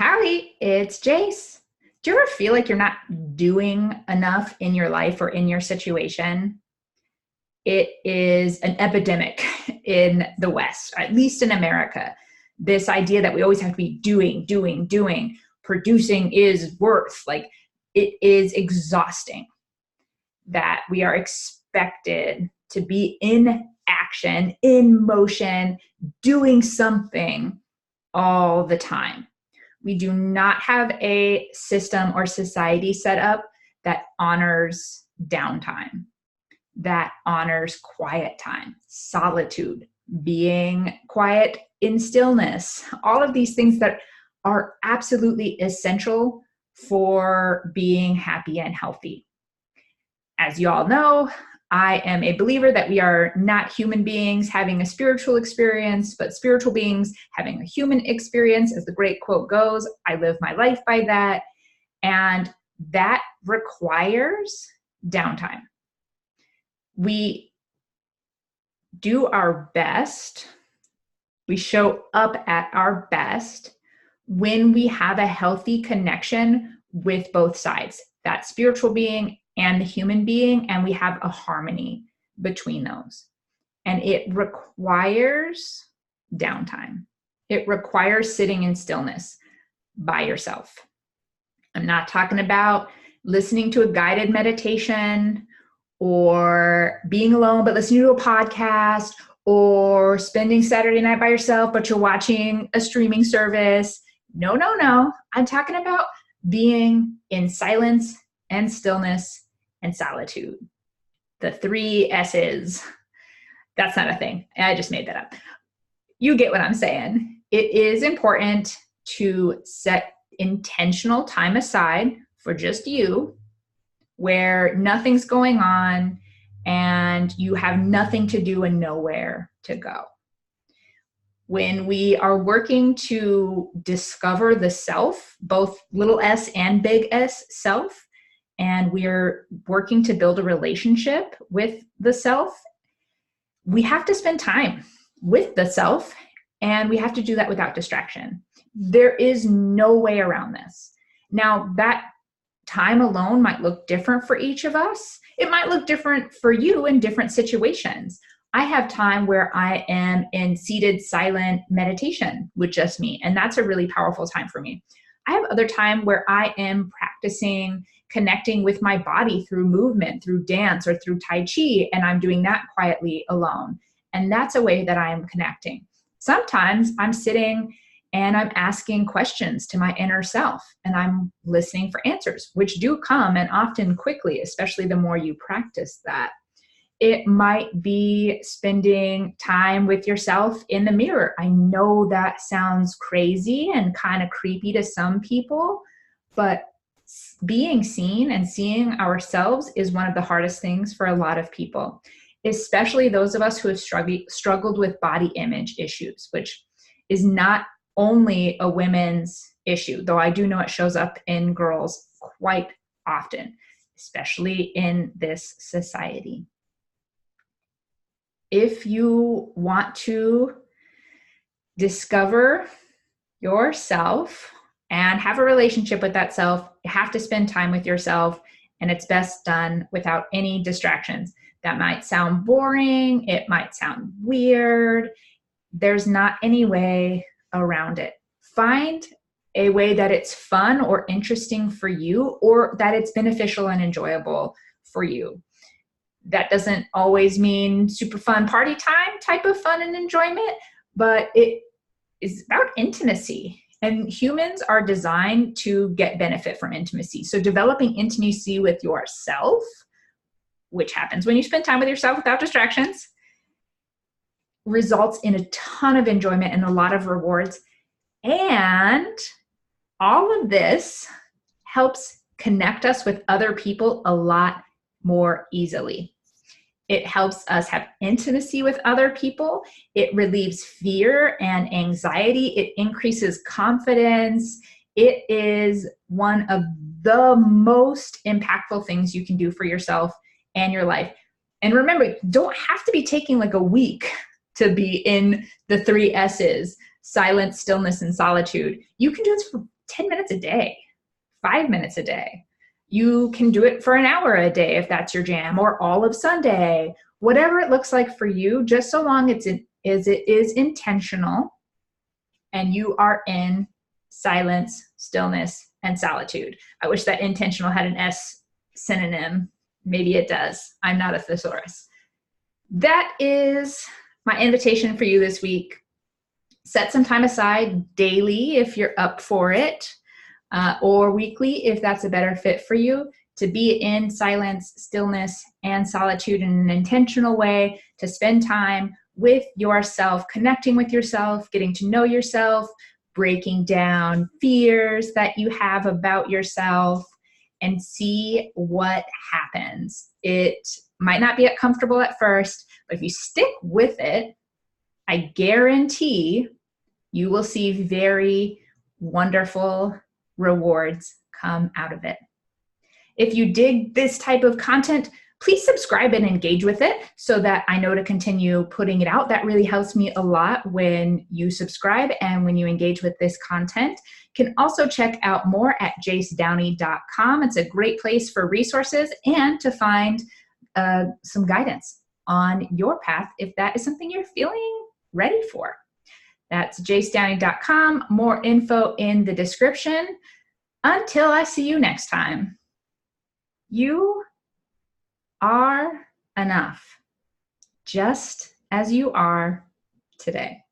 Howdy, it's Jace. Do you ever feel like you're not doing enough in your life or in your situation? It is an epidemic in the West, at least in America. This idea that we always have to be doing, producing is worth. Like, it is exhausting that we are expected to be in action, in motion, doing something all the time. We do not have a system or society set up that honors downtime, that honors quiet time, solitude, being quiet in stillness, all of these things that are absolutely essential for being happy and healthy. As you all know, I am a believer that we are not human beings having a spiritual experience, but spiritual beings having a human experience. As the great quote goes, I live my life by that. And that requires downtime. We do our best, we show up at our best when we have a healthy connection with both sides, that spiritual being and the human being, and we have a harmony between those. And it requires downtime. It requires sitting in stillness by yourself. I'm not talking about listening to a guided meditation or being alone but listening to a podcast or spending Saturday night by yourself but you're watching a streaming service. No. I'm talking about being in silence and stillness and solitude. The 3 S's. That's not a thing. I just made that up. You get what I'm saying. It is important to set intentional time aside for just you, where nothing's going on and you have nothing to do and nowhere to go. When we are working to discover the self, both little s and big S self, and we're working to build a relationship with the self, we have to spend time with the self, and we have to do that without distraction. There is no way around this. Now, that time alone might look different for each of us. It might look different for you in different situations. I have time where I am in seated, silent meditation with just me, and that's a really powerful time for me. I have other time where I am practicing connecting with my body through movement, through dance, or through Tai Chi, and I'm doing that quietly alone. And that's a way that I am connecting. Sometimes I'm sitting and I'm asking questions to my inner self, and I'm listening for answers, which do come and often quickly, especially the more you practice that. It might be spending time with yourself in the mirror. I know that sounds crazy and kind of creepy to some people, but being seen and seeing ourselves is one of the hardest things for a lot of people, especially those of us who have struggled with body image issues, which is not only a women's issue, though I do know it shows up in girls quite often, especially in this society. If you want to discover yourself and have a relationship with that self, you have to spend time with yourself, and it's best done without any distractions. That might sound boring. It might sound weird. There's not any way around it. Find a way that it's fun or interesting for you, or that it's beneficial and enjoyable for you. That doesn't always mean super fun party time type of fun and enjoyment, but it is about intimacy. And humans are designed to get benefit from intimacy. So developing intimacy with yourself, which happens when you spend time with yourself without distractions, results in a ton of enjoyment and a lot of rewards. And all of this helps connect us with other people a lot more easily. It helps us have intimacy with other people. It relieves fear and anxiety. It increases confidence. It is one of the most impactful things you can do for yourself and your life. And remember, you don't have to be taking like a week to be in the 3 S's, silence, stillness, and solitude. You can do this for 10 minutes a day, 5 minutes a day. You can do it for an hour a day if that's your jam, or all of Sunday, whatever it looks like for you, just so long as it is intentional and you are in silence, stillness, and solitude. I wish that intentional had an S synonym. Maybe it does. I'm not a thesaurus. That is my invitation for you this week. Set some time aside daily if you're up for it, or weekly if that's a better fit for you, to be in silence, stillness, and solitude in an intentional way, to spend time with yourself, connecting with yourself, getting to know yourself, breaking down fears that you have about yourself, and see what happens. It might not be comfortable at first, but if you stick with it, I guarantee you will see very wonderful rewards come out of it. If you dig this type of content, please subscribe and engage with it so that I know to continue putting it out. That really helps me a lot when you subscribe and when you engage with this content. You can also check out more at jacedowney.com. It's a great place for resources and to find some guidance on your path if that is something you're feeling ready for. That's jacedowney.com. More info in the description. Until I see you next time, you are enough, just as you are today.